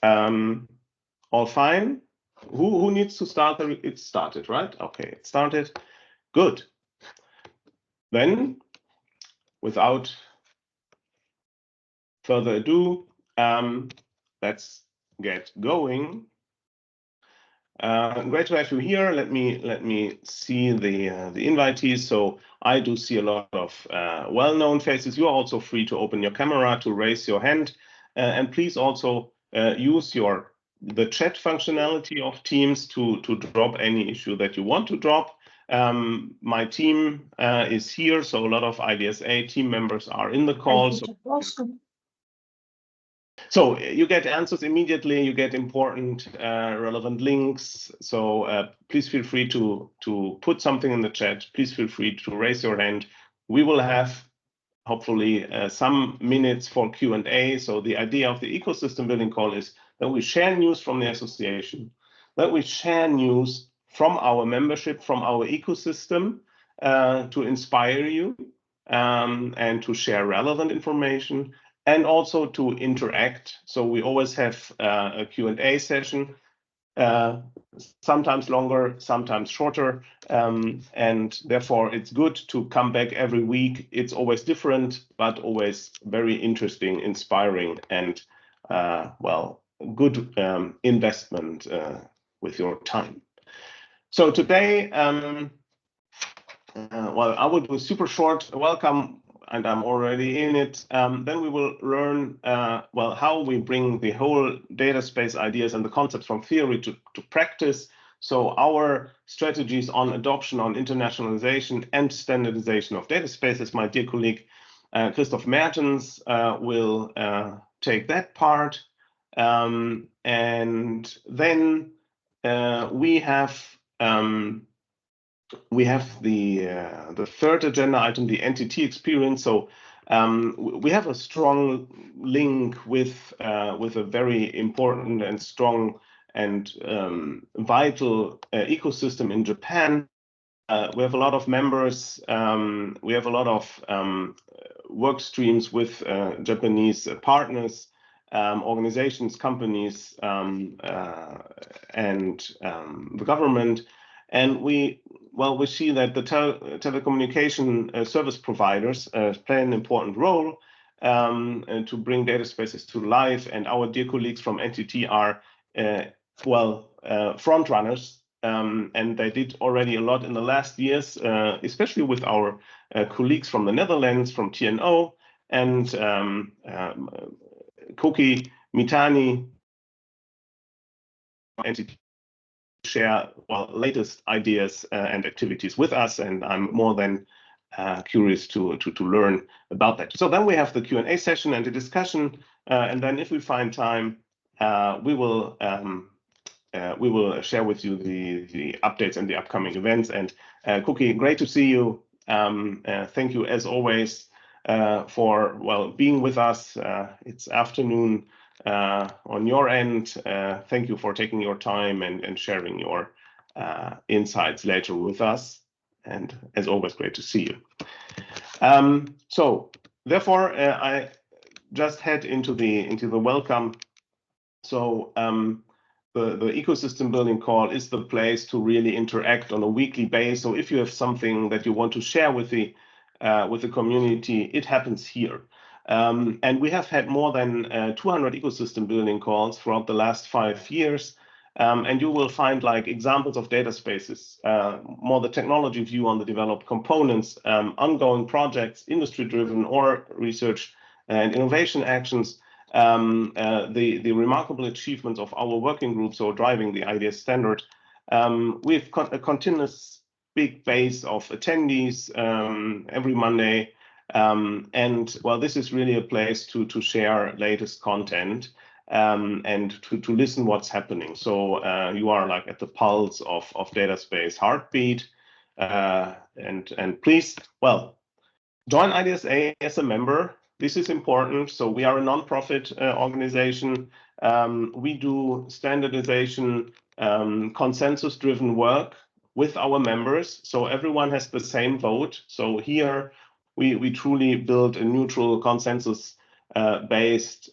All fine. Who needs to start? It started, right? Okay, it started. Good. Then, without further ado, let's get going. Great to have you here. Let me see the invitees. So I do see a lot of well-known faces. You are also free to open your camera, to raise your hand, and please also use the chat functionality of Teams to drop any issue that you want to drop. My team is here, so a lot of IDSA team members are in the call. So you get answers immediately, you get important relevant links. So please feel free to put something in the chat. Please feel free to raise your hand. We will have hopefully some minutes for Q&A. So the idea of the ecosystem building call is that we share news from the association, that we share news from our membership, from our ecosystem to inspire you and to share relevant information, and also to interact. So we always have a Q&A session, sometimes longer, sometimes shorter, and therefore it's good to come back every week. It's always different, but always very interesting, inspiring, and well, good investment with your time. So today, well, I will do a super short welcome, and I'm already in it. Then we will learn, well, how we bring the whole data space ideas and the concepts from theory to practice. So our strategies on adoption, on internationalization and standardization of data spaces, my dear colleague, Christpoh Mertens will take that part. And then we have the third agenda item, the NTT Experience. So we have a strong link with a very important and strong and vital ecosystem in Japan. We have a lot of members. We have a lot of work streams with Japanese partners, organizations, companies, and the government. And we see that the telecommunication service providers play an important role to bring data spaces to life. And our dear colleagues from NTT are, front runners. And they did already a lot in the last years, especially with our colleagues from the Netherlands, from TNO, and Koki Mitani, NTT, share latest ideas and activities with us, and I'm more than curious to learn about that. So then we have the Q&A session and the discussion, and then if we find time, we will share with you the updates and the upcoming events. And Koki, great to see you. Thank you as always for being with us. It's afternoon on your end. Thank you for taking your time and sharing your insights later with us. And as always, great to see you. So therefore, I just head into the welcome. So the ecosystem building call is the place to really interact on a weekly basis. So if you have something that you want to share with the community, it happens here. And we have had more than 200 ecosystem building calls throughout the last 5 years. And you will find like examples of data spaces, more the technology view on the developed components, ongoing projects, industry-driven or research and innovation actions, the remarkable achievements of our working groups or driving the IDS standard. We've got a continuous big base of attendees every Monday. And well, this is really a place to share latest content and to listen what's happening. So you are like at the pulse of data space heartbeat. And please, join IDSA as a member. This is important. So we are a non-profit organization. We do standardization, consensus-driven work with our members. So everyone has the same vote. So here we truly build a neutral consensus based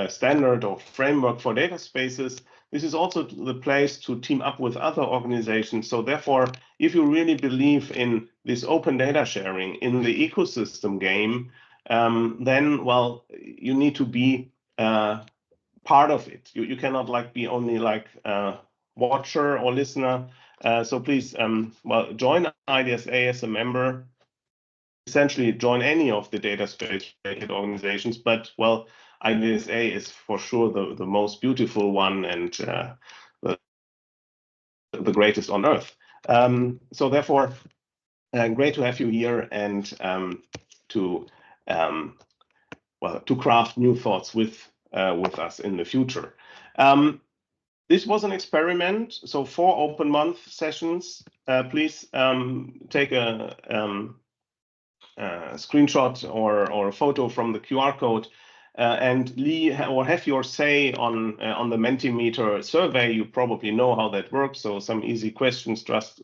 standard or framework for data spaces, this is also the place to team up with other organizations. So therefore, if you really believe in this open data sharing in the ecosystem game, then, well, you need to be part of it. You cannot like be only like watcher or listener. So please, well, join IDSA as a member. Essentially, join any of the data space-related organizations. But well, IDSA is for sure the most beautiful one and the greatest on earth. So therefore, great to have you here and to well, to craft new thoughts with us in the future. This was an experiment, so 4 open month sessions. Please take a screenshot or a photo from the QR code and have your say on the Mentimeter survey. You probably know how that works, so some easy questions, just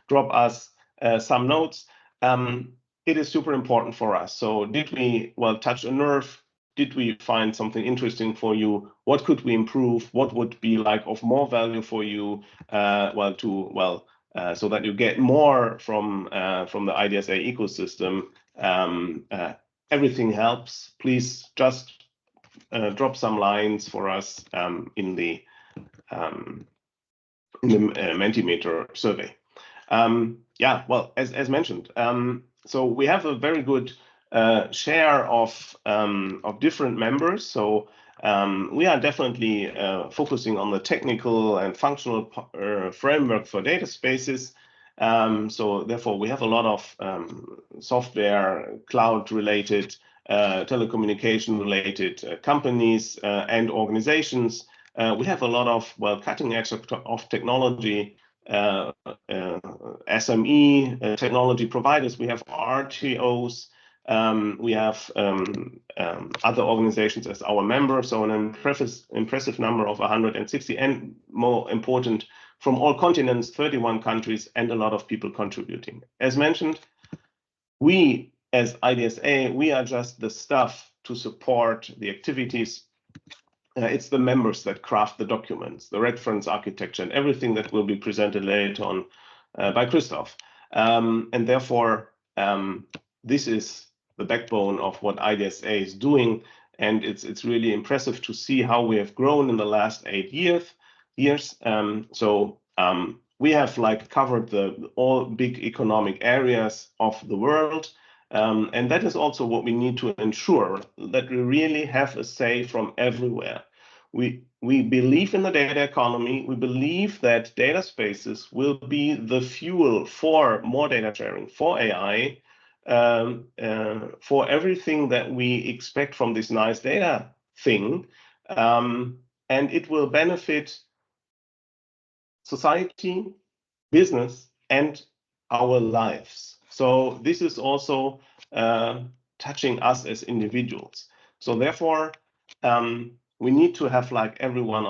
drop us some notes. It is super important for us. So did we, well, touch a nerve? Did we find something interesting for you? What could we improve? What would be like of more value for you? So that you get more from the IDSA ecosystem. Everything helps. Please just drop some lines for us in the Mentimeter survey. Yeah, well, as mentioned, so we have a very good share of different members. So we are definitely focusing on the technical and functional framework for data spaces. So therefore, we have a lot of software, cloud-related, telecommunication-related companies and organizations. We have a lot of, well, cutting edge of technology, SME technology providers. We have RTOs. We have other organizations as our members, so an impressive number of 160, and more important, from all continents, 31 countries, and a lot of people contributing. As mentioned, we as IDSA, we are just the staff to support the activities. It's the members that craft the documents, the reference architecture, and everything that will be presented later on by Christoph. And therefore, this is the backbone of what IDSA is doing, and it's really impressive to see how we have grown in the last 8 years. We have like covered all big economic areas of the world. And that is also what we need to ensure, that we really have a say from everywhere. We believe in the data economy. We believe that data spaces will be the fuel for more data sharing, for AI, for everything that we expect from this nice data thing. And it will benefit society, business, and our lives. So this is also touching us as individuals. So therefore, we need to have like everyone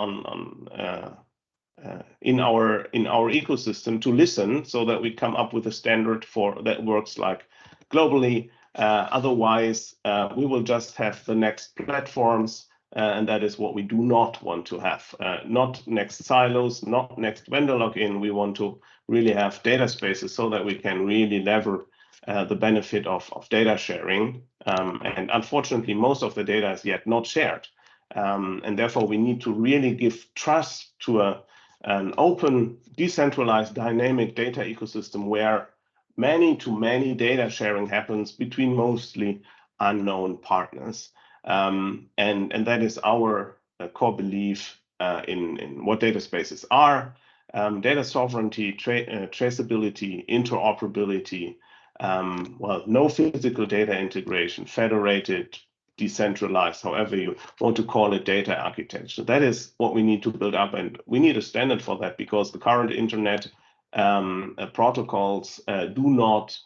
in our ecosystem to listen, so that we come up with a standard that works like globally. Otherwise, we will just have the next platforms. And that is what we do not want to have. Not next silos, not next vendor login. We want to really have data spaces so that we can really lever the benefit of data sharing. And unfortunately, most of the data is yet not shared. And therefore, we need to really give trust to an open, decentralized, dynamic data ecosystem where many data sharing happens between mostly unknown partners. And that is our core belief in what data spaces are. Data sovereignty, traceability, interoperability, well, no physical data integration, federated, decentralized, however you want to call it, data architecture. That is what we need to build up, and we need a standard for that, because the current internet protocols do not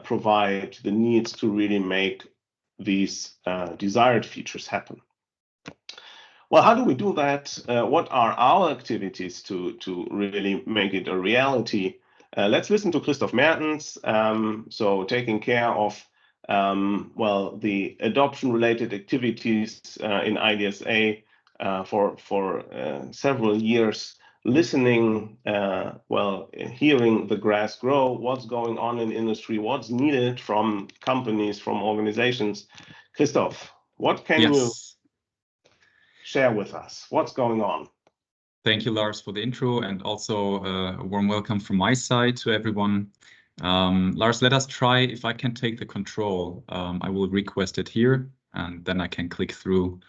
provide the needs to really make these desired features happen. Well, how do we do that? What are our activities to really make it a reality? Let's listen to Christpoh Mertens. So taking care of well, the adoption-related activities in IDSA for several years, listening, well, hearing the grass grow, what's going on in industry, what's needed from companies, from organizations. Christoph, what can you share with us? What's going on? Thank you, Lars, for the intro, and also a warm welcome from my side to everyone. Lars, let us try, if I can take the control, I will request it here, and then I can click through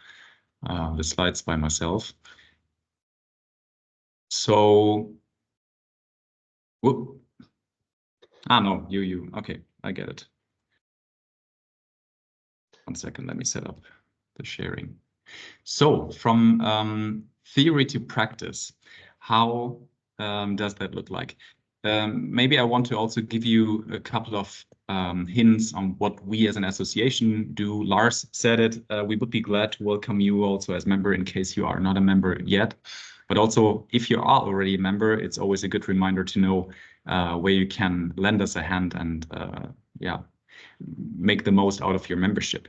the slides by myself. So, whoop. Ah, no, you. Okay, I get it. 1 second, let me set up the sharing. So, from theory to practice, how does that look like? Maybe I want to also give you a couple of hints on what we as an association do. Lars said it. We would be glad to welcome you also as member in case you are not a member yet. But also, if you are already a member, it's always a good reminder to know where you can lend us a hand and yeah, make the most out of your membership.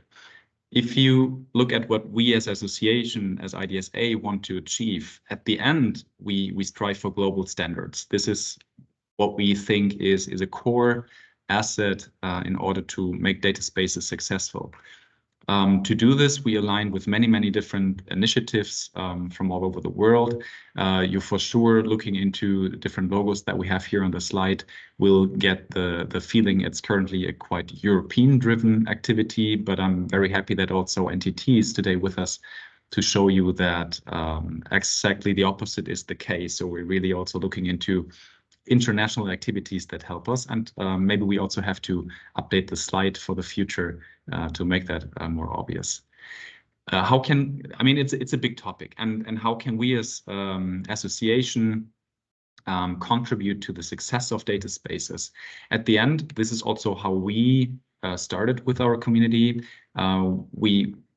If you look at what we as association, as IDSA, want to achieve, at the end, we strive for global standards. This is what we think is a core asset in order to make data spaces successful. To do this, we align with many different initiatives from all over the world. You for sure, looking into different logos that we have here on the slide, will get the feeling it's currently a quite European-driven activity, but I'm very happy that also NTT is today with us to show you that exactly the opposite is the case. So we're really also looking into international activities that help us, and maybe we also have to update the slide for the future to make that more obvious. How can, I mean, it's a big topic, and how can we as association contribute to the success of data spaces? At the end, this is also how we started with our community.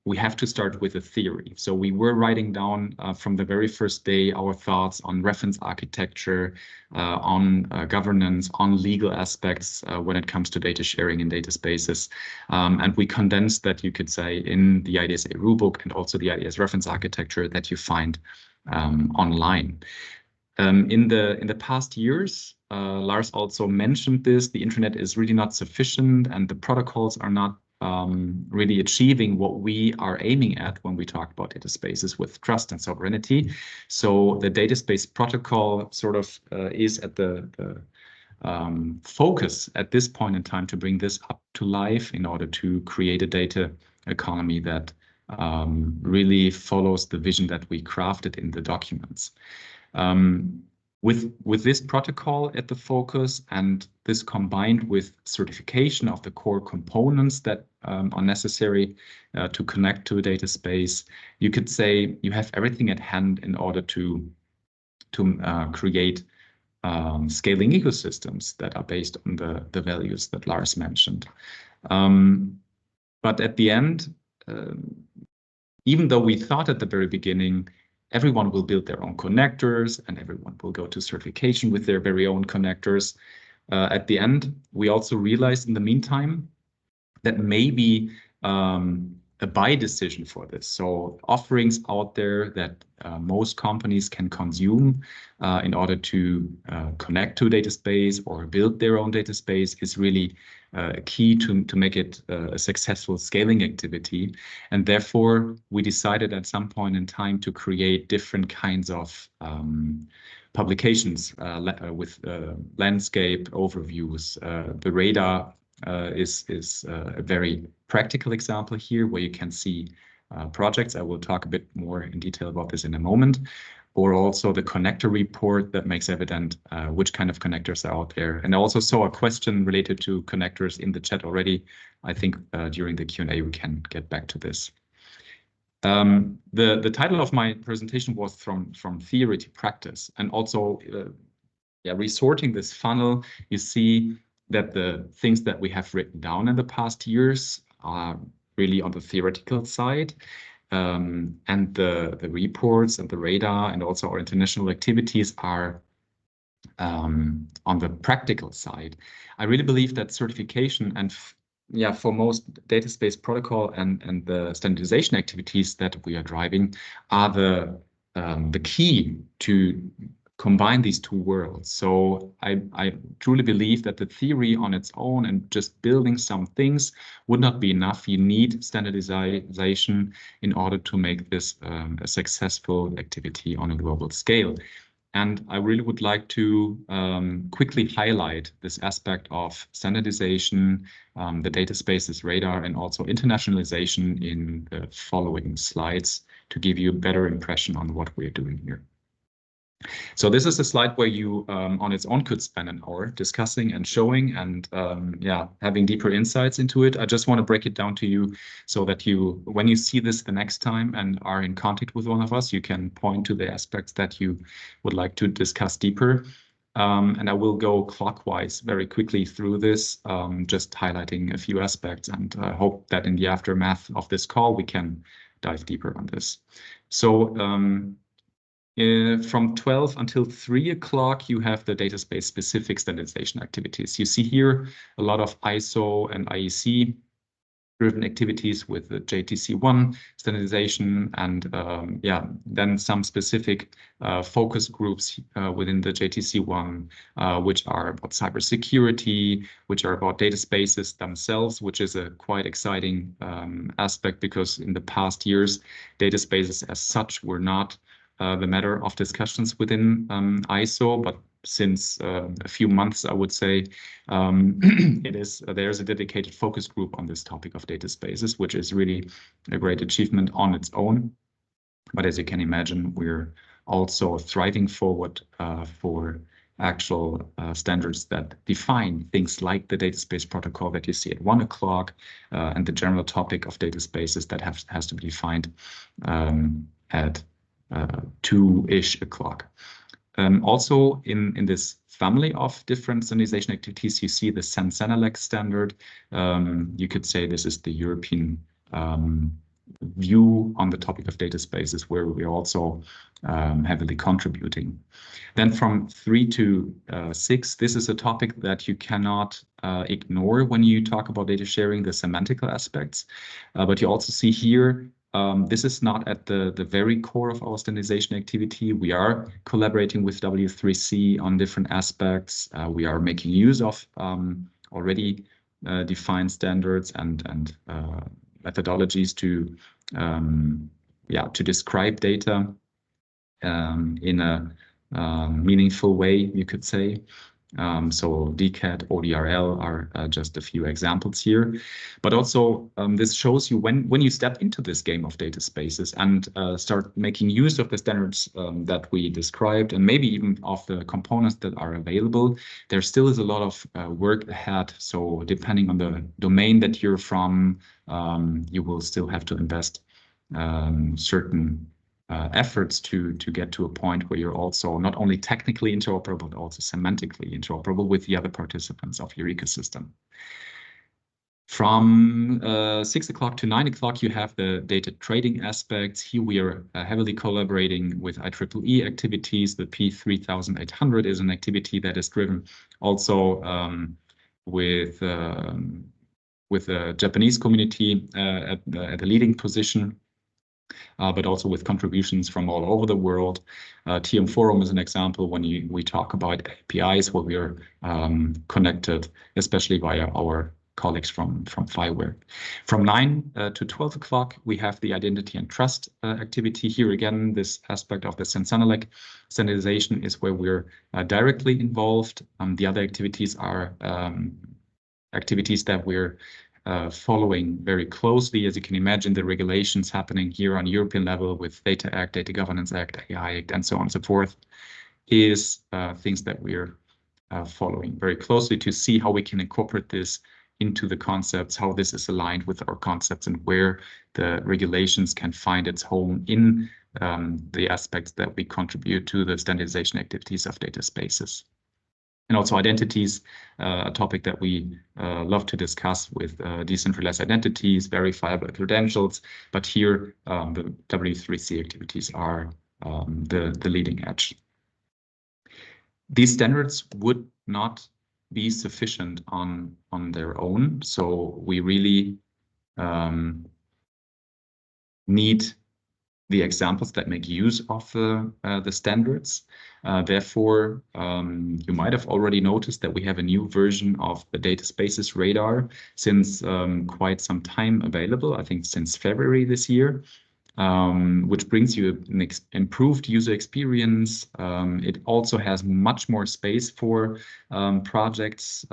We have to start with a theory. So we were writing down from the very first day our thoughts on reference architecture, on governance, on legal aspects when it comes to data sharing in data spaces. And we condensed that, you could say, in the IDSA rulebook and also the IDS reference architecture that you find online. In the past years, Lars also mentioned this, the internet is really not sufficient and the protocols are not really achieving what we are aiming at when we talk about data spaces with trust and sovereignty. So the data space protocol sort of is at the focus at this point in time to bring this up to life in order to create a data economy that really follows the vision that we crafted in the documents. With this protocol at the focus and this combined with certification of the core components that are necessary to connect to a data space, you could say you have everything at hand in order to create scaling ecosystems that are based on the values that Lars mentioned. But at the end, even though we thought at the very beginning, everyone will build their own connectors and everyone will go to certification with their very own connectors. At the end, we also realized in the meantime that maybe a buy decision for this. So offerings out there that most companies can consume in order to connect to a data space or build their own data space is really key to make it a successful scaling activity. And therefore, we decided at some point in time to create different kinds of publications with landscape overviews. The radar is a very practical example here where you can see projects. I will talk a bit more in detail about this in a moment. Or also the connector report that makes evident which kind of connectors are out there. And I also saw a question related to connectors in the chat already. I think during the Q&A we can get back to this. The title of my presentation was from theory to practice, and also resorting this funnel, you see that the things that we have written down in the past years are really on the theoretical side. And the reports and the radar and also our international activities are on the practical side. I really believe that certification and yeah, for most data space protocol and the standardization activities that we are driving are the key to combine these two worlds. So I truly believe that the theory on its own and just building some things would not be enough. You need standardization in order to make this a successful activity on a global scale. And I really would like to quickly highlight this aspect of standardization, the data spaces radar, and also internationalization in the following slides to give you a better impression on what we're doing here. So this is a slide where you on its own could spend an hour discussing and showing and yeah, having deeper insights into it. I just want to break it down to you so that you, when you see this the next time and are in contact with one of us, you can point to the aspects that you would like to discuss deeper. And I will go clockwise very quickly through this, just highlighting a few aspects, and I hope that in the aftermath of this call, we can dive deeper on this. So from 12 until 3 o'clock, you have the data space specific standardization activities. You see here a lot of ISO and IEC driven activities with the JTC1 standardization and yeah, then some specific focus groups within the JTC1, which are about cybersecurity, which are about data spaces themselves, which is a quite exciting aspect because in the past years, data spaces as such were not the matter of discussions within ISO, but since a few months, I would say, there's a dedicated focus group on this topic of data spaces, which is really a great achievement on its own. But as you can imagine, we're also thriving forward for actual standards that define things like the data space protocol that you see at 1 o'clock and the general topic of data spaces that has to be defined at 2-ish o'clock. Also in this family of different standardization activities, you see the Sensenelec standard. You could say this is the European view on the topic of data spaces where we're also heavily contributing. Then from 3 to 6, this is a topic that you cannot ignore when you talk about data sharing, the semantical aspects. But you also see here this is not at the very core of our standardization activity. We are collaborating with W3C on different aspects. We are making use of already defined standards and methodologies to describe data in a meaningful way, you could say. So DCAT, ODRL are just a few examples here. But also this shows you when you step into this game of data spaces and start making use of the standards that we described and maybe even of the components that are available, there still is a lot of work ahead. So depending on the domain that you're from, you will still have to invest certain efforts to get to a point where you're also not only technically interoperable, but also semantically interoperable with the other participants of your ecosystem. From 6 o'clock to 9 o'clock, you have the data trading aspects. Here we are heavily collaborating with IEEE activities. The P3800 is an activity that is driven also with the Japanese community at the leading position. But also with contributions from all over the world. TM Forum is an example when we talk about APIs where we are connected, especially via our colleagues from FIWARE. From 9 to 12 o'clock, we have the identity and trust activity. Here again, this aspect of the Sensenelec standardization is where we're directly involved. The other activities are activities that we're following very closely. As you can imagine, the regulations happening here on European level with Data Act, Data Governance Act, AI Act, and so on and so forth is things that we're following very closely to see how we can incorporate this into the concepts, how this is aligned with our concepts and where the regulations can find its home in the aspects that we contribute to the standardization activities of data spaces. And also identities, a topic that we love to discuss with decentralized identities, verifiable credentials, but here the W3C activities are the leading edge. These standards would not be sufficient on their own. So we really need the examples that make use of the standards. Therefore, you might have already noticed that we have a new version of the data spaces radar since quite some time available, I think since February this year, which brings you an improved user experience. It also has much more space for projects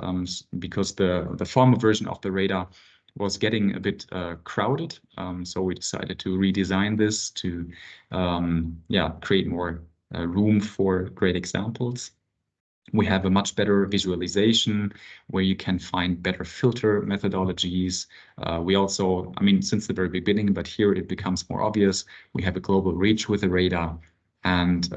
because the former version of the radar was getting a bit crowded. So we decided to redesign this to create more room for great examples. We have a much better visualization where you can find better filter methodologies. We also, I mean, since the very beginning, but here it becomes more obvious, we have a global reach with the radar. And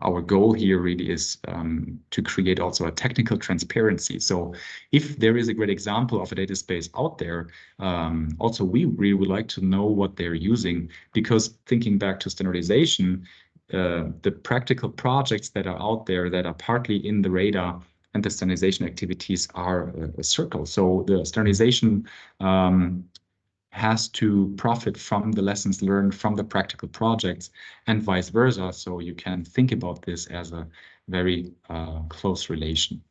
our goal here really is to create also a technical transparency. So if there is a great example of a data space out there, also we really would like to know what they're using, because thinking back to standardization, the practical projects that are out there that are partly in the radar and the standardization activities are a circle. So the standardization has to profit from the lessons learned from the practical projects and vice versa. So you can think about this as a very close relation.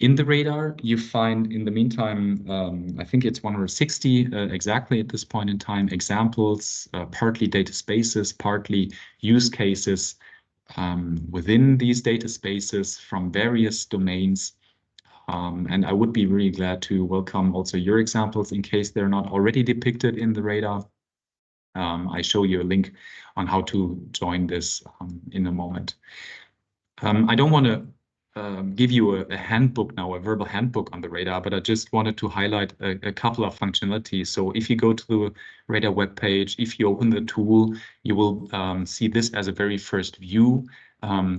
In the radar, you find, in the meantime, I think it's 160 exactly at this point in time, examples, partly data spaces, partly use cases within these data spaces from various domains. And I would be really glad to welcome also your examples in case they're not already depicted in the radar. I show you a link on how to join this in a moment. I don't want to give you a handbook now, a verbal handbook on the radar, but I just wanted to highlight a couple of functionalities. So if you go to the radar webpage, if you open the tool, you will see this as a very first view,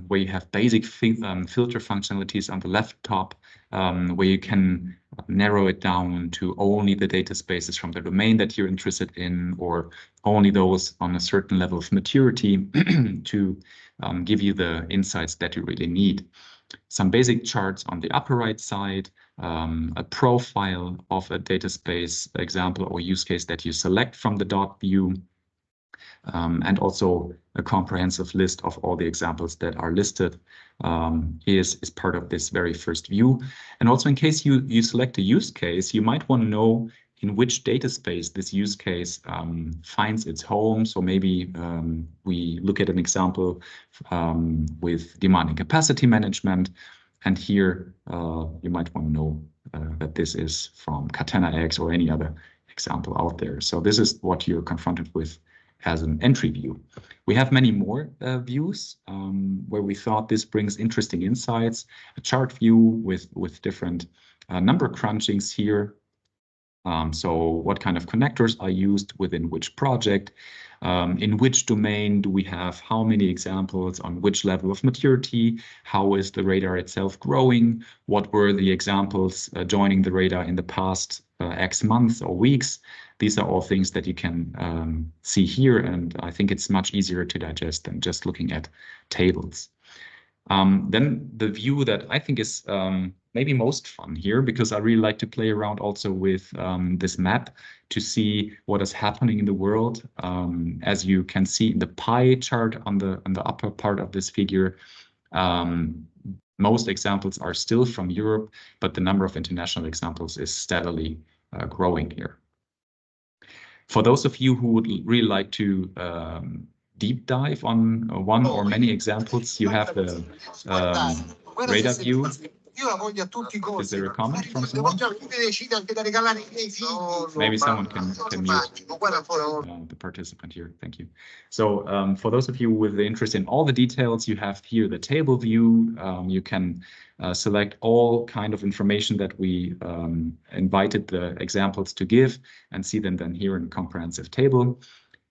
where you have basic filter functionalities on the left top, where you can narrow it down to only the data spaces from the domain that you're interested in, or only those on a certain level of maturity to give you the insights that you really need. Some basic charts on the upper right side, a profile of a data space example or use case that you select from the dot view, and also a comprehensive list of all the examples that are listed is part of this very first view. And also, in case you select a use case, you might want to know in which data space this use case finds its home. So maybe we look at an example with demand and capacity management. And here you might want to know that this is from Catena X or any other example out there. So this is what you're confronted with as an entry view. We have many more views where we thought this brings interesting insights. A chart view with different number crunchings here. So what kind of connectors are used within which project? In which domain do we have how many examples on which level of maturity? How is the radar itself growing? What were the examples joining the radar in the past X months or weeks? These are all things that you can see here, and I think it's much easier to digest than just looking at tables. Then the view that I think is maybe most fun here, because I really like to play around also with this map to see what is happening in the world. As you can see in the pie chart on the upper part of this figure, most examples are still from Europe, but the number of international examples is steadily growing here. For those of you who would really like to deep dive on one or many examples, you have the radar view. Is there a comment from someone? Maybe someone can mute the participant here. Thank you. So for those of you with the interest in all the details, you have here the table view. You can select all kind of information that we invited the examples to give and see them then here in a comprehensive table.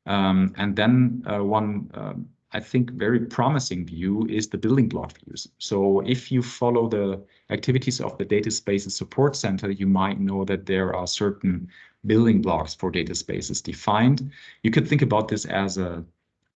And then one, I think, very promising view is the building block views. So if you follow the activities of the Data Spaces Support Center, you might know that there are certain building blocks for data spaces defined. You could think about this as a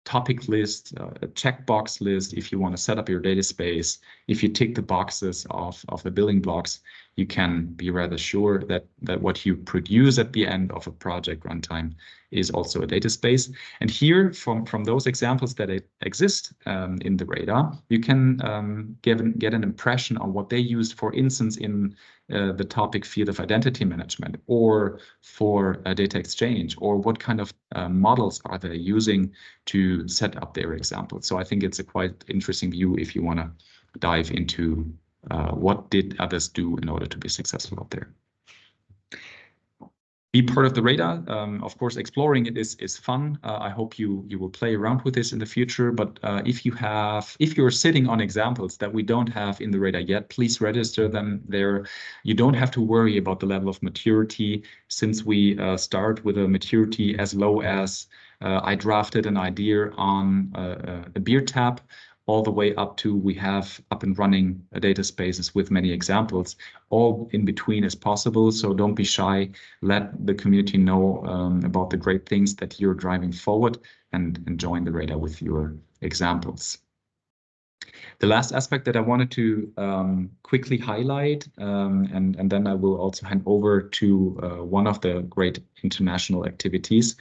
topic list, a checkbox list. If you want to set up your data space, if you tick the boxes of the building blocks, you can be rather sure that what you produce at the end of a project runtime is also a data space. And here, from those examples that exist in the radar, you can get an impression on what they used, for instance, in the topic field of identity management, or for data exchange, or what kind of models are they using to set up their examples. So I think it's a quite interesting view if you want to dive into what did others do in order to be successful out there. Be part of the radar. Of course, exploring it is fun. I hope you will play around with this in the future. But if you're sitting on examples that we don't have in the radar yet, please register them there. You don't have to worry about the level of maturity, since we start with a maturity as low as I drafted an idea on a beer tap, all the way up to we have up and running data spaces with many examples. All in between is possible, so don't be shy. Let the community know about the great things that you're driving forward, and join the radar with your examples. The last aspect that I wanted to quickly highlight, and then I will also hand over to one of the great international activities,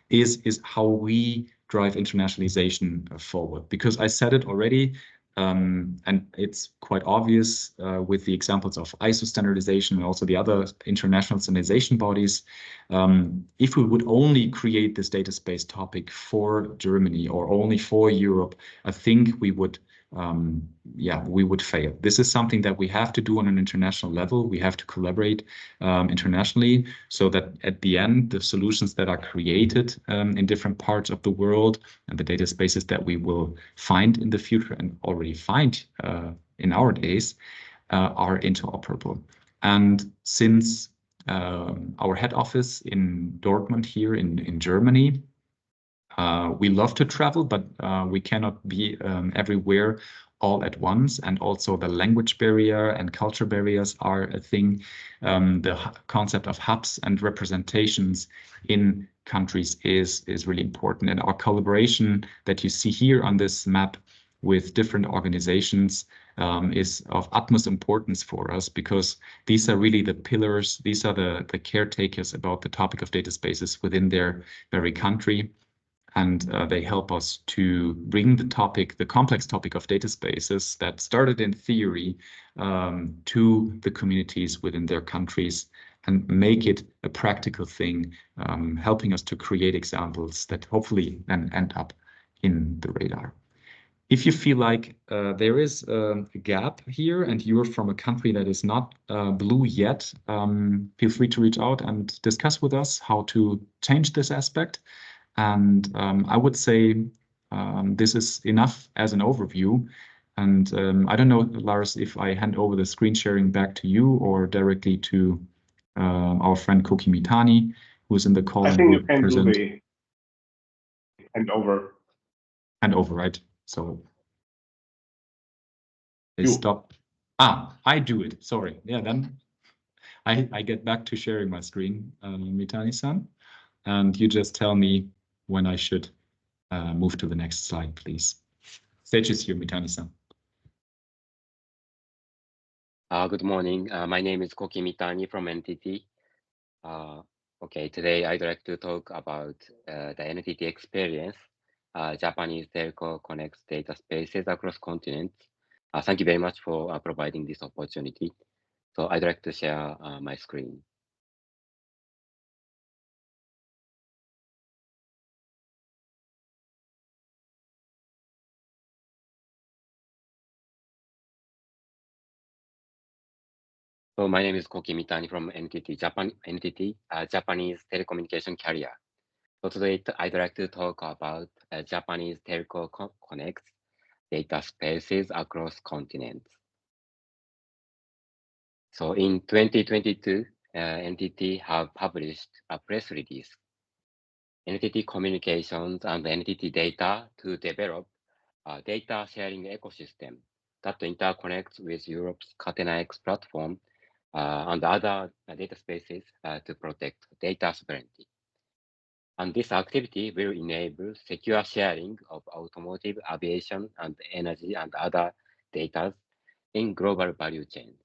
is how we drive internationalization forward. Because I said it already, and it's quite obvious with the examples of ISO standardization and also the other international standardization bodies. If we would only create this data space topic for Germany or only for Europe, I think we would fail. This is something that we have to do on an international level. We have to collaborate internationally, so that at the end, the solutions that are created in different parts of the world and the data spaces that we will find in the future and already find in our days are interoperable. And since our head office in Dortmund here in Germany, we love to travel, but we cannot be everywhere all at once. And also the language barrier and culture barriers are a thing. The concept of hubs and representations in countries is really important. And our collaboration that you see here on this map with different organizations is of utmost importance for us, because these are really the pillars. These are the caretakers about the topic of data spaces within their very country. And they help us to bring the complex topic of data spaces that started in theory to the communities within their countries, and make it a practical thing, helping us to create examples that hopefully then end up in the radar. If you feel like there is a gap here and you're from a country that is not blue yet, feel free to reach out and discuss with us how to change this aspect. And I would say this is enough as an overview. And I don't know, Lars, if I hand over the screen sharing back to you or directly to our friend Koki Mitani, who's in the call. I think you can do the hand over. Hand over, right? So they stop. I do it. Sorry. Yeah, then I get back to sharing my screen, Mitani-san. And you just tell me when I should move to the next slide, please. Stage is here, Mitani-san. Good morning. My name is Koki Mitani from NTT. Okay, today I'd like to talk about the NTT Experience, Japanese telco connects data spaces across continents. Thank you very much for providing this opportunity. So I'd like to share my screen. So my name is Koki Mitani from NTT Japanese telecommunication carrier. So today I'd like to talk about Japanese telco connects data spaces across continents. So in 2022, NTT have published a press release, NTT Communications and NTT Data, to develop a data sharing ecosystem that interconnects with Europe's Catena-X platform and other data spaces to protect data sovereignty. And this activity will enable secure sharing of automotive, aviation, and energy and other data in global value chains.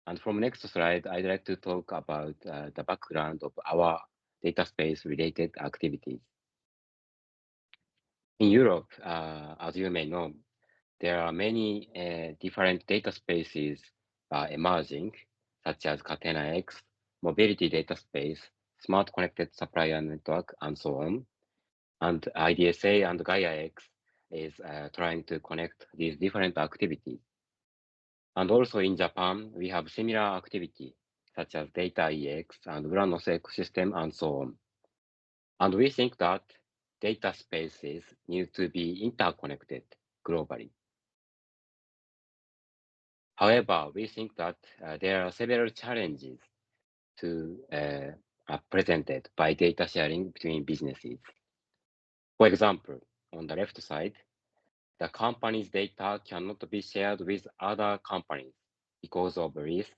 And from next slide, I'd like to talk about the background of our data space related activities. In Europe, as you may know, there are many different data spaces emerging, such as Catena X, mobility data space, smart connected supplier network, and so on. And IDSA and Gaia X is trying to connect these different activities. And also in Japan, we have similar activity, such as Data EX and Uranos ecosystem, and so on. And we think that data spaces need to be interconnected globally. However, we think that there are several challenges are presented by data sharing between businesses. For example, on the left side, the company's data cannot be shared with other companies because of risk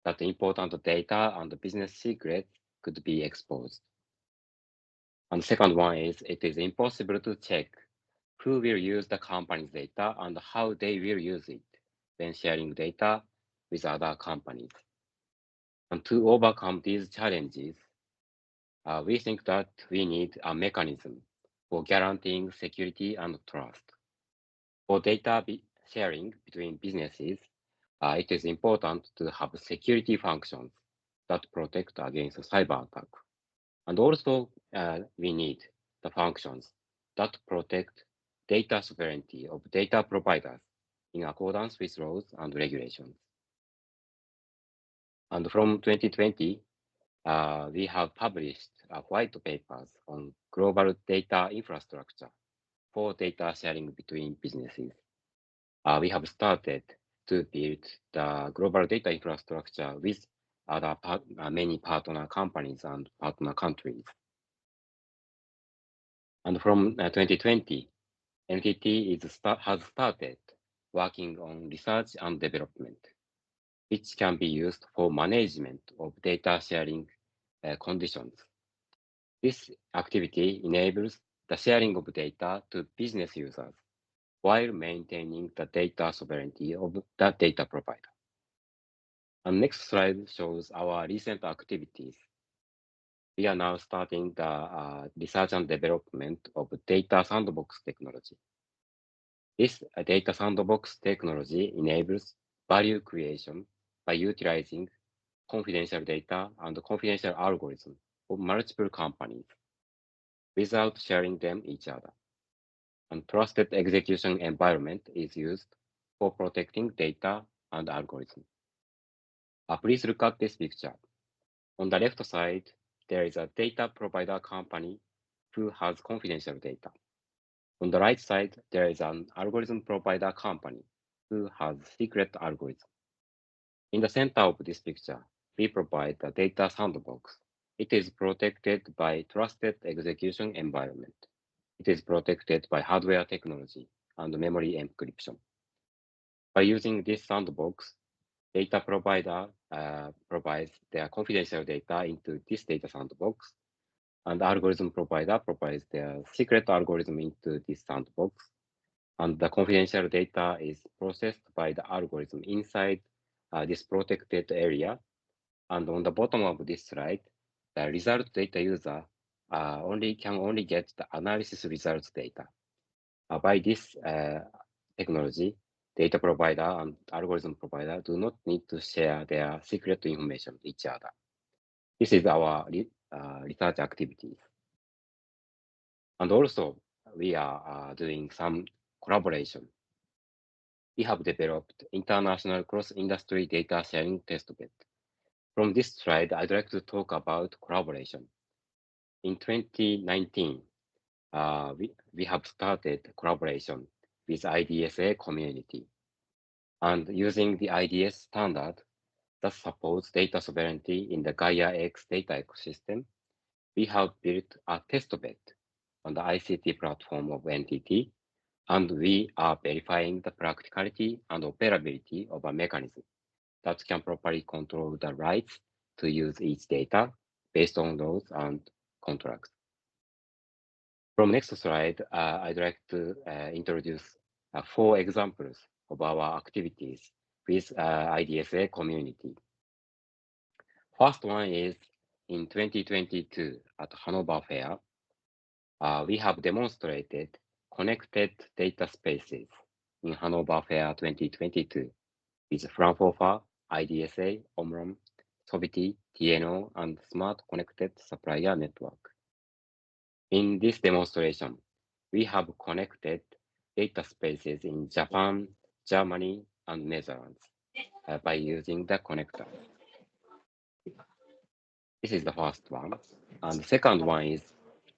that important data and business secrets could be exposed. And the second one is it is impossible to check who will use the company's data and how they will use it when sharing data with other companies. And to overcome these challenges, we think that we need a mechanism for guaranteeing security and trust. For data sharing between businesses, it is important to have security functions that protect against cyber attack. And also, we need the functions that protect data sovereignty of data providers in accordance with laws and regulations. And from 2020, we have published white papers on global data infrastructure for data sharing between businesses. We have started to build the global data infrastructure with other many partner companies and partner countries. And from 2020, NTT has started working on research and development, which can be used for management of data sharing conditions. This activity enables the sharing of data to business users while maintaining the data sovereignty of the data provider. And next slide shows our recent activities. We are now starting the research and development of data sandbox technology. This data sandbox technology enables value creation by utilizing confidential data and confidential algorithms of multiple companies without sharing them each other. And trusted execution environment is used for protecting data and algorithms. Please look at this picture. On the left side, there is a data provider company who has confidential data. On the right side, there is an algorithm provider company who has secret algorithm. In the center of this picture, we provide the data sandbox. It is protected by trusted execution environment. It is protected by hardware technology and memory encryption. By using this sandbox, data provider provides their confidential data into this data sandbox, and the algorithm provider provides their secret algorithm into this sandbox, and the confidential data is processed by the algorithm inside this protected area. And on the bottom of this slide, the result data user can only get the analysis results data. By this technology, data provider and algorithm provider do not need to share their secret information with each other. This is our research activities. And also, we are doing some collaboration. We have developed international cross-industry data sharing testbed. From this slide, I'd like to talk about collaboration. In 2019, we have started collaboration with IDSA community. And using the IDS standard that supports data sovereignty in the Gaia X data ecosystem, we have built a testbed on the ICT platform of NTT, and we are verifying the practicality and operability of a mechanism that can properly control the rights to use each data based on laws and contracts. From next slide, I'd like to introduce 4 examples of our activities with IDSA community. First one is in 2022 at Hanover Fair. We have demonstrated connected data spaces in Hanover Fair 2022 with Fraunhofer, IDSA, Omron, Soviti, TNO, and Smart Connected Supplier Network. In this demonstration, we have connected data spaces in Japan, Germany, and Netherlands by using the connector. This is the first one. And the second one is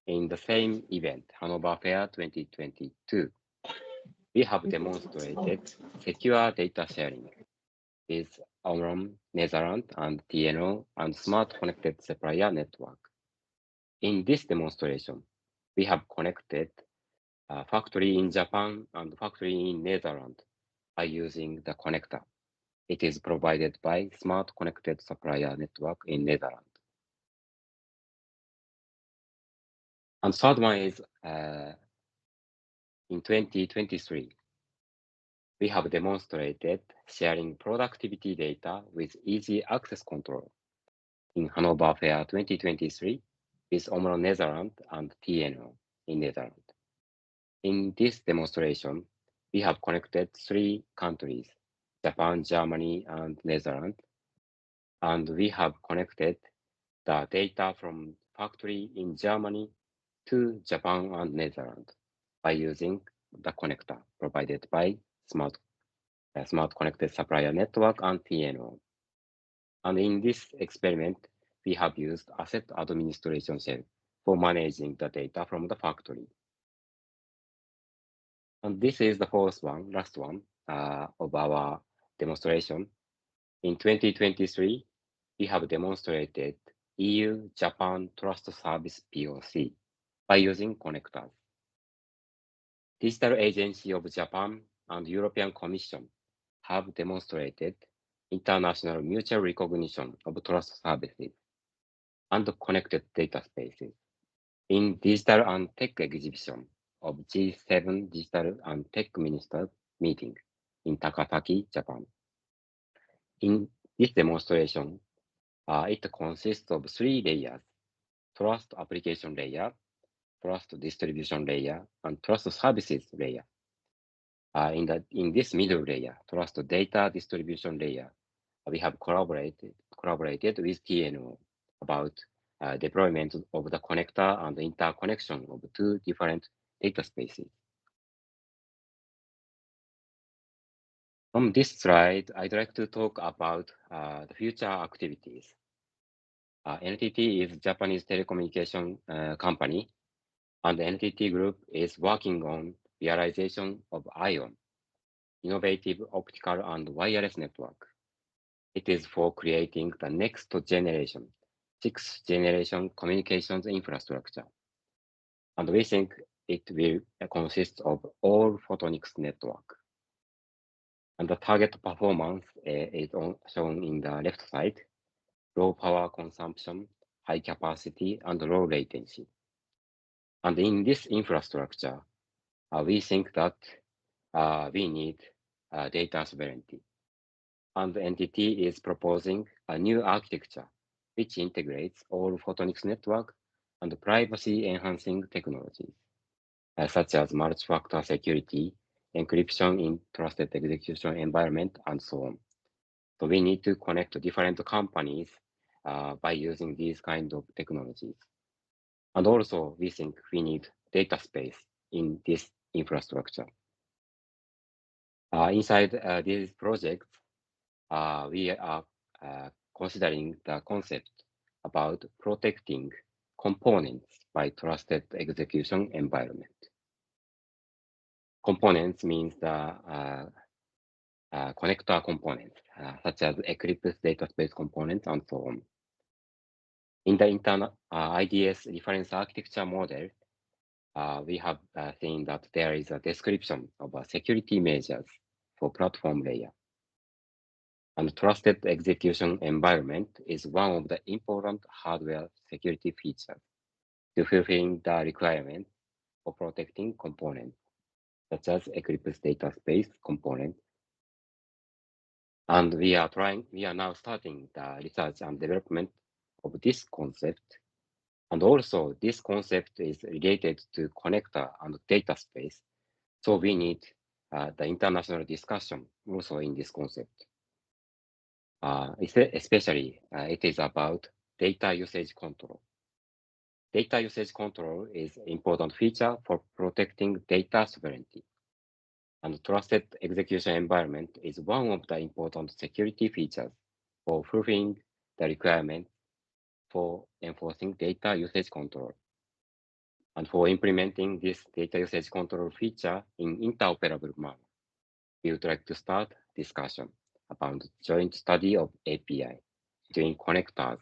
in the same event, Hanover Fair 2022. We have demonstrated secure data sharing with Omron, Netherlands, and TNO, and Smart Connected Supplier Network. In this demonstration, we have connected a factory in Japan and factory in Netherlands by using the connector. It is provided by Smart Connected Supplier Network in Netherlands. And third one is in 2023, we have demonstrated sharing productivity data with easy access control in Hanover Fair 2023 with Omron Netherlands and TNO in Netherlands. In this demonstration, we have connected 3 countries, Japan, Germany, and Netherlands, and we have connected the data from factory in Germany to Japan and Netherlands by using the connector provided by Smart Connected Supplier Network and TNO. And in this experiment, we have used Asset Administration Shell for managing the data from the factory. And this is the fourth one, last one of our demonstration. In 2023, we have demonstrated EU-Japan Trust Service POC by using connectors. Digital Agency of Japan and European Commission have demonstrated international mutual recognition of trust services and connected data spaces in Digital and Tech exhibition of G7 Digital and Tech Ministers meeting in Takasaki, Japan. In this demonstration, it consists of 3 layers: trust application layer, trust distribution layer, and trust services layer. In this middle layer, trust data distribution layer, we have collaborated with TNO about deployment of the connector and the interconnection of 2 different data spaces. From this slide, I'd like to talk about the future activities. NTT is a Japanese telecommunication company, and the NTT Group is working on realization of ION, innovative optical and wireless network. It is for creating the next generation, 6th generation communications infrastructure. And we think it will consist of all photonics network. And the target performance is shown in the left side: low power consumption, high capacity, and low latency. And in this infrastructure, we think that we need data sovereignty. And NTT is proposing a new architecture which integrates all photonics network and privacy-enhancing technologies, such as multi-factor security, encryption in trusted execution environment, and so on. So we need to connect different companies by using these kind of technologies. And also, we think we need data space in this infrastructure. Inside these projects, we are considering the concept about protecting components by trusted execution environment. Components means the connector components, such as Eclipse data space components and so on. In the internal IDS reference architecture model, we have seen that there is a description of security measures for platform layer. And trusted execution environment is one of the important hardware security features to fulfill the requirement for protecting components, such as Eclipse data space component. And we are now starting the research and development of this concept. And also this concept is related to connector and data space. So we need the international discussion also in this concept. Especially it is about data usage control. Data usage control is an important feature for protecting data sovereignty. And trusted execution environment is one of the important security features for fulfilling the requirement for enforcing data usage control. And for implementing this data usage control feature in interoperable manner, we would like to start discussion about joint study of API between connectors,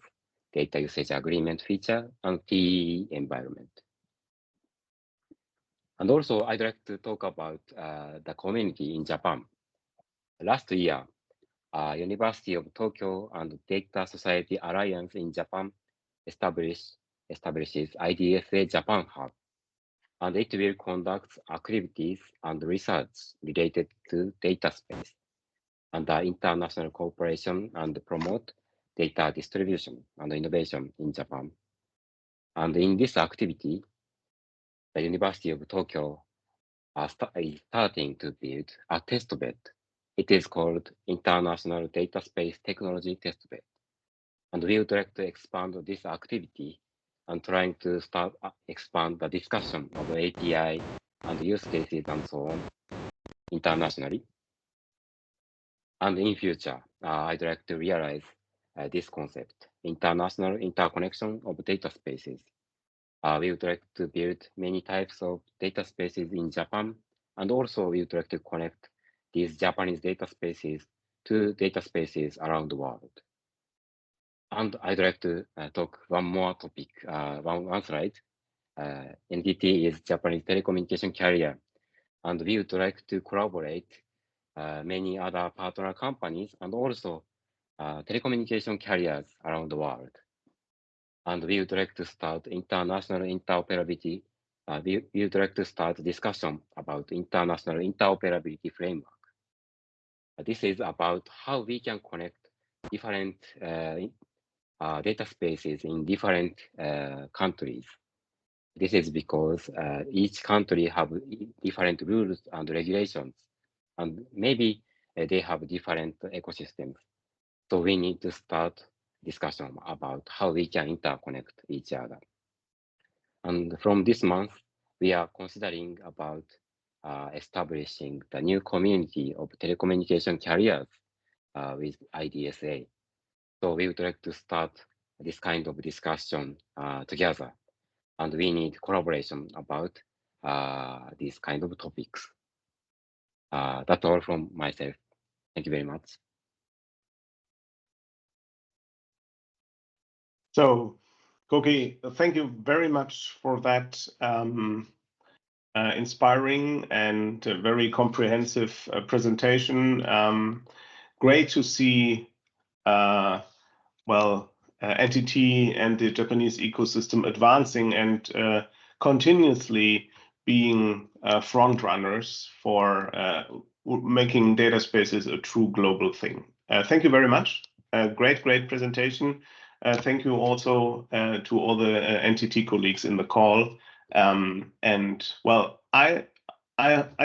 data usage agreement feature, and TE environment. And also, I'd like to talk about the community in Japan. Last year, University of Tokyo and Data Society Alliance in Japan establishes IDSA Japan Hub, and it will conduct activities and research related to data space and international cooperation and promote data distribution and innovation in Japan. And in this activity, the University of Tokyo is starting to build a test bed. It is called International Data Space Technology Test Bed. And we would like to expand this activity and trying to expand the discussion of API and use cases and so on internationally. And in future, I'd like to realize this concept, international interconnection of data spaces. We would like to build many types of data spaces in Japan, and also we would like to connect these Japanese data spaces to data spaces around the world. And I'd like to talk one more topic, one slide. NTT is Japanese telecommunication carrier, and we would like to collaborate many other partner companies and also telecommunication carriers around the world. And we would like to start international interoperability. We would like to start discussion about international interoperability framework. This is about how we can connect different data spaces in different countries. This is because each country have different rules and regulations, and maybe they have different ecosystems. So we need to start discussion about how we can interconnect each other. And from this month, we are considering about establishing the new community of telecommunication carriers with IDSA. So we would like to start this kind of discussion together, and we need collaboration about these kind of topics. That's all from myself. Thank you very much. So, Koki, thank you very much for that inspiring and very comprehensive presentation. Great to see, NTT and the Japanese ecosystem advancing and continuously being front runners for making data spaces a true global thing. Thank you very much. Great presentation. Thank you also to all the NTT colleagues in the call. I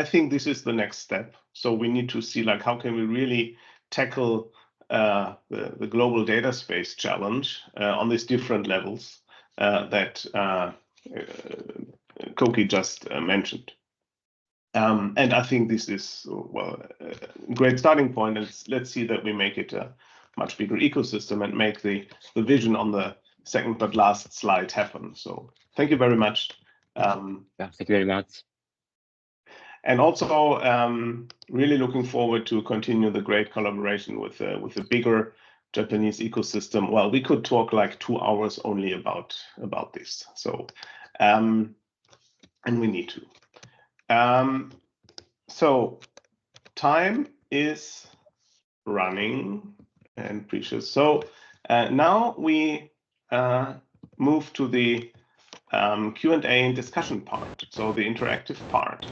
think this is the next step. So we need to see like how can we really tackle the global data space challenge on these different levels that Koki just mentioned. And I think this is a great starting point. And let's see that we make it a much bigger ecosystem and make the vision on the second but last slide happen. So thank you very much. Thank you very much. And also really looking forward to continue the great collaboration with a bigger Japanese ecosystem. Well, we could talk like 2 hours only about this. So, and we need to. So time is running and precious. So now we move to the Q&A and discussion part, so the interactive part.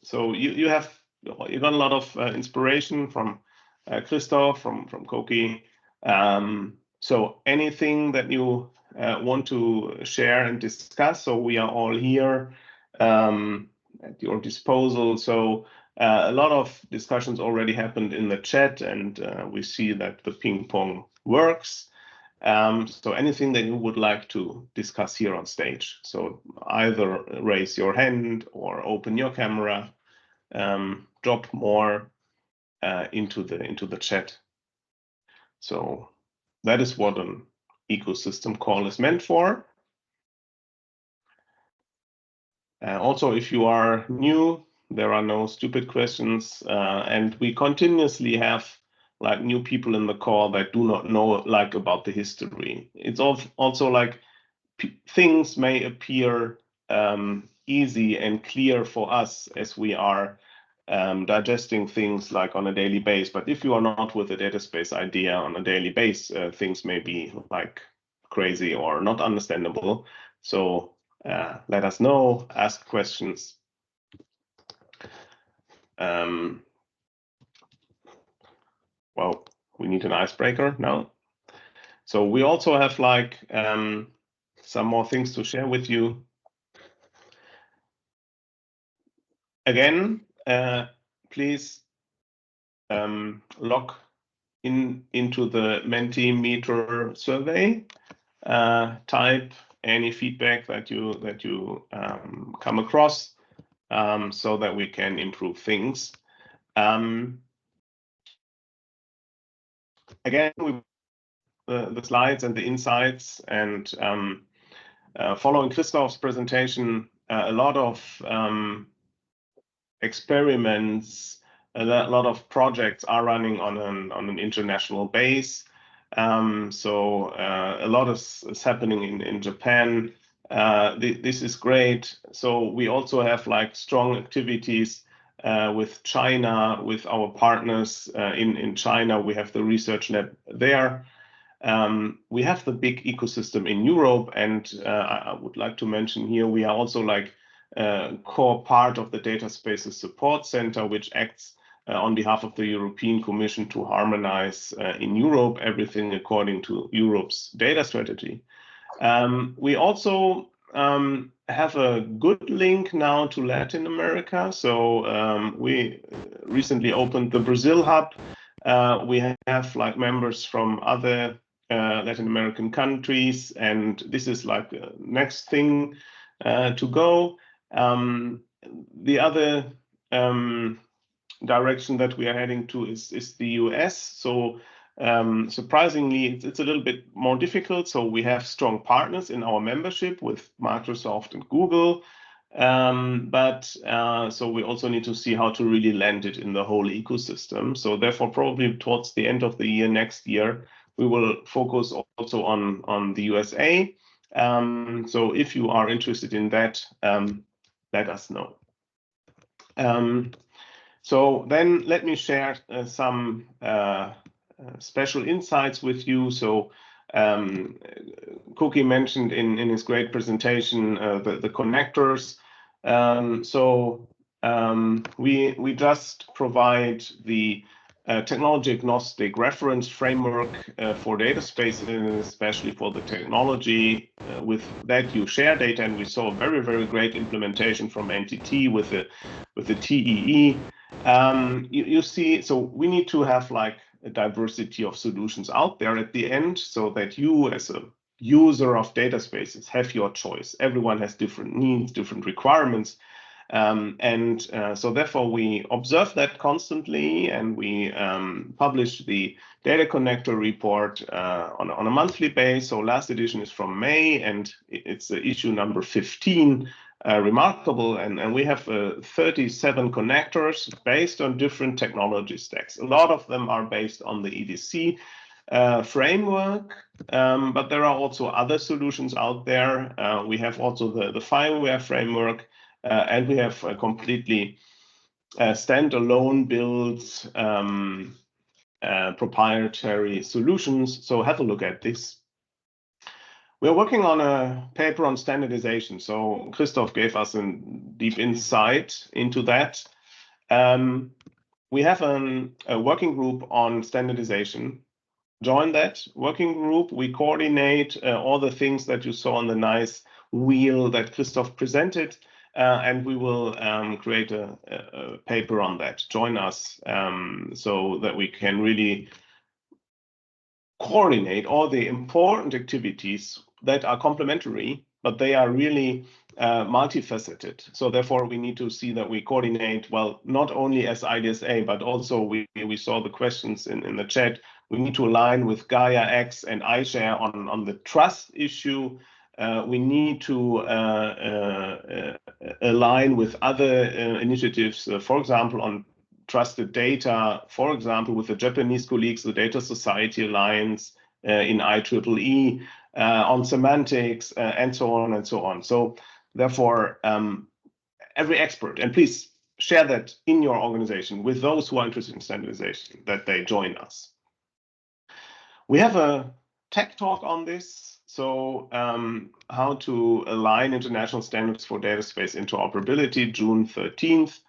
So you got a lot of inspiration from Christoph, from Koki. So anything that you want to share and discuss, so we are all here at your disposal. So a lot of discussions already happened in the chat, and we see that the ping pong works. So anything that you would like to discuss here on stage. So either raise your hand or open your camera, drop more into the chat. So that is what an ecosystem call is meant for. Also, if you are new, there are no stupid questions, and we continuously have like new people in the call that do not know like about the history. It's also like things may appear easy and clear for us as we are digesting things like on a daily basis. But if you are not with a data space idea on a daily basis, things may be like crazy or not understandable. So let us know, ask questions. Well, we need an icebreaker now. So we also have like some more things to share with you. Again, please log into the Mentimeter survey. Type any feedback that you come across, so that we can improve things. Again, the slides and the insights, and following Christoph's presentation, a lot of experiments, a lot of projects are running on an international base. So a lot is happening in Japan. This is great. So we also have like strong activities with China, with our partners in China. We have the research lab there. We have the big ecosystem in Europe, and I would like to mention here, we are also like a core part of the Data Spaces Support Center, which acts on behalf of the European Commission to harmonize in Europe everything according to Europe's data strategy. We also have a good link now to Latin America. So we recently opened the Brazil hub. We have like members from other Latin American countries, and this is like the next thing to go. The other direction that we are heading to is the US. So surprisingly, it's a little bit more difficult. So we have strong partners in our membership with Microsoft and Google. So we also need to see how to really land it in the whole ecosystem. So therefore, probably towards the end of the year, next year, we will focus also on the USA. So if you are interested in that, let us know. So then let me share some special insights with you. So Koki mentioned in his great presentation the connectors. We just provide the technology agnostic reference framework for data spaces, especially for the technology. With that you share data, and we saw a very, very great implementation from NTT with the TEE. You see, so we need to have like a diversity of solutions out there at the end, so that you as a user of data spaces have your choice. Everyone has different needs, different requirements. So therefore we observe that constantly, and we publish the data connector report on a monthly basis. So last edition is from May, and it's issue number 15. Remarkable, and we have 37 connectors based on different technology stacks. A lot of them are based on the EDC framework, but there are also other solutions out there. We have also the FileWare framework, and we have a completely standalone built proprietary solutions. So have a look at this. We're working on a paper on standardization. So Christoph gave us a deep insight into that. We have a working group on standardization. Join that working group. We coordinate all the things that you saw on the nice wheel that Christoph presented, and we will create a paper on that. Join us so that we can really coordinate all the important activities that are complementary, but they are really multifaceted. So therefore, we need to see that we coordinate well, not only as IDSA, but also we saw the questions in the chat. We need to align with Gaia X and iShare on the trust issue. We need to align with other initiatives, for example, on trusted data, for example, with the Japanese colleagues, the Data Society Alliance in IEEE, on semantics, and so on and so on. So therefore, every expert, and please share that in your organization with those who are interested in standardization, that they join us. We have a tech talk on this. So how to align international standards for data space interoperability, June 13th.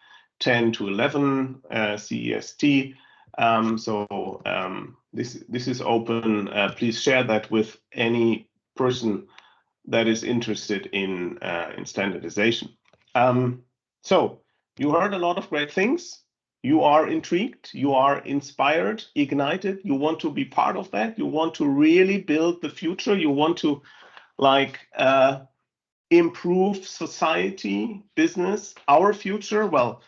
10 to 11 CEST. This is open. Please share that with any person that is interested in standardization. So you heard a lot of great things. You are intrigued, you are inspired, ignited. You want to be part of that. You want to really build the future. You want to improve society, business, our future. Well,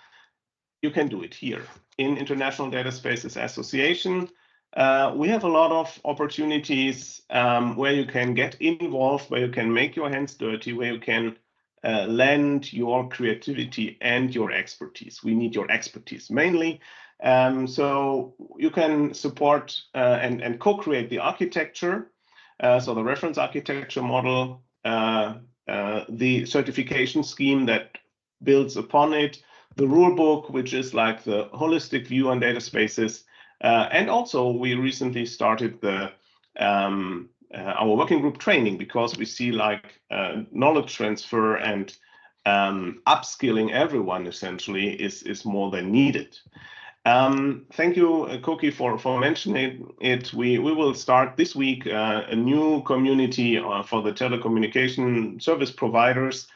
you can do it here in International Data Spaces Association. We have a lot of opportunities where you can get involved, where you can make your hands dirty, where you can lend your creativity and your expertise. We need your expertise mainly. So you can support and co-create the architecture, so the reference architecture model, the certification scheme that builds upon it, the rule book, which is like the holistic view on data spaces. And also we recently started the our working group training, because we see like knowledge transfer and upskilling everyone essentially is more than needed. Thank you, Koki, for mentioning it. We will start this week a new community for the telecommunication service providers,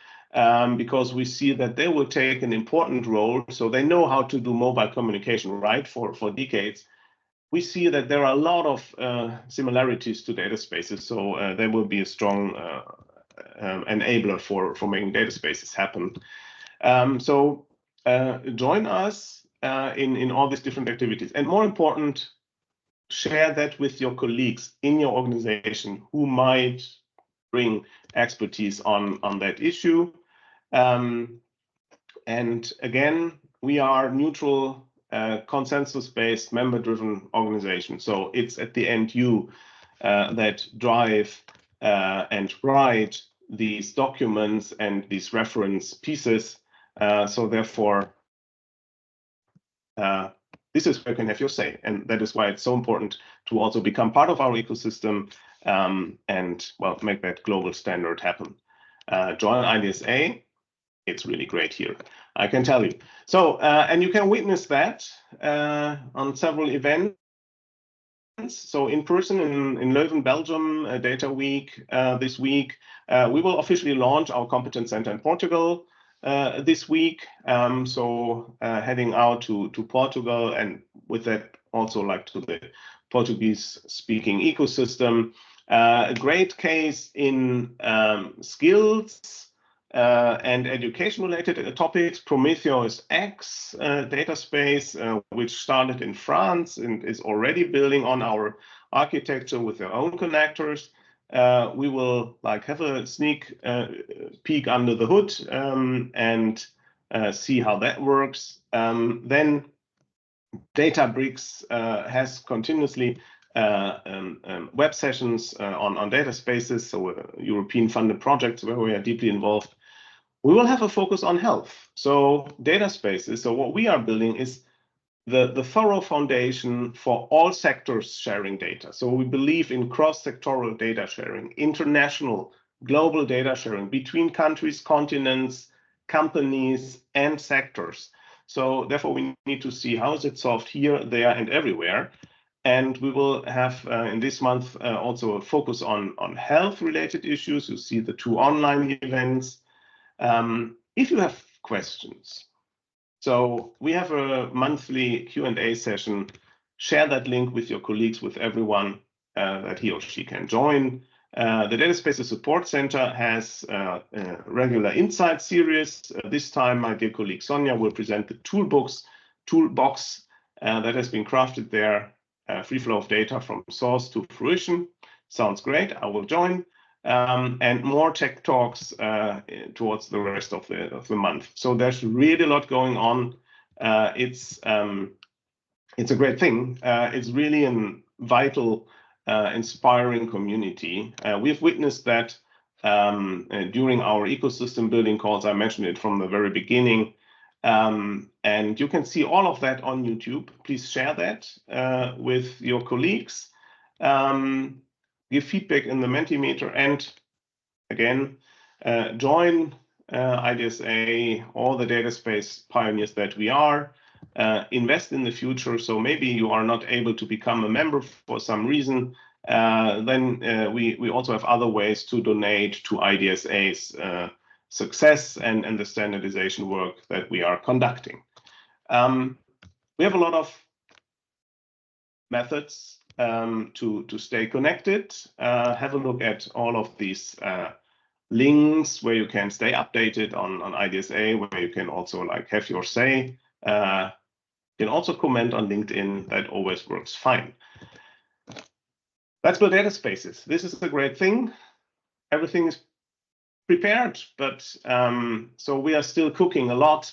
because we see that they will take an important role. So they know how to do mobile communication, right, for decades. We see that there are a lot of similarities to data spaces, so there will be a strong enabler for making data spaces happen. So join us in all these different activities, and more important, share that with your colleagues in your organization who might bring expertise on that issue. And again, we are neutral, consensus-based, member-driven organization. So it's at the end you that drive and write these documents and these reference pieces. So therefore, this is where you can have your say. And that is why it's so important to also become part of our ecosystem and, well, make that global standard happen. Join IDSA. It's really great here, I can tell you. So, and you can witness that on several events. So in person in Leuven, Belgium, Data Week this week. We will officially launch our competence center in Portugal this week. So heading out to Portugal, and with that also like to the Portuguese speaking ecosystem. A great case in skills and education-related topics, Prometheus X data space, which started in France and is already building on our architecture with their own connectors. We will like have a sneak peek under the hood and see how that works. Then Databricks has continuously web sessions on data spaces, so European funded projects where we are deeply involved. We will have a focus on health, so data spaces. So what we are building is the thorough foundation for all sectors sharing data. So we believe in cross-sectoral data sharing, international, global data sharing between countries, continents, companies, and sectors. So therefore, we need to see how is it solved here, there, and everywhere. And we will have in this month also a focus on health-related issues. You see the 2 online events. If you have questions, so we have a monthly Q&A session. Share that link with your colleagues, with everyone that he or she can join. The Data Spaces Support Center has a regular Insight series. This time, my dear colleague Sonia will present the toolbox that has been crafted there. Free flow of data from source to fruition. Sounds great. I will join. And more tech talks towards the rest of the month. So there's really a lot going on. It's a great thing. It's really a vital, inspiring community. We've witnessed that during our ecosystem building calls. I mentioned it from the very beginning. And you can see all of that on YouTube. Please share that with your colleagues. Give feedback in the Mentimeter, and again, join IDSA, all the data space pioneers that we are. Invest in the future. So maybe you are not able to become a member for some reason. Then we also have other ways to donate to IDSA's success and the standardization work that we are conducting. We have a lot of methods to stay connected. Have a look at all of these links where you can stay updated on IDSA, where you can also like have your say. You can also comment on LinkedIn. That always works fine. Let's build data spaces. This is a great thing. Everything is prepared, but so we are still cooking a lot.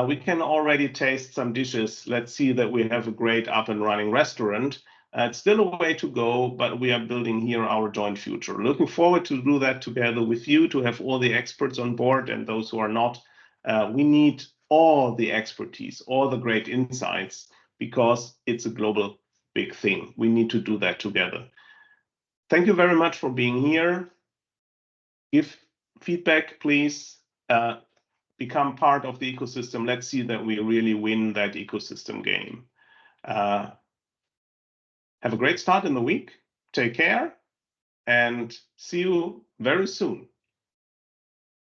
We can already taste some dishes. Let's see that we have a great up and running restaurant. It's still a way to go, but we are building here our joint future. Looking forward to do that together with you, to have all the experts on board and those who are not. We need all the expertise, all the great insights, because it's a global big thing. We need to do that together. Thank you very much for being here. Give feedback, please. Become part of the ecosystem. Let's see that we really win that ecosystem game. Have a great start in the week. Take care and see you very soon.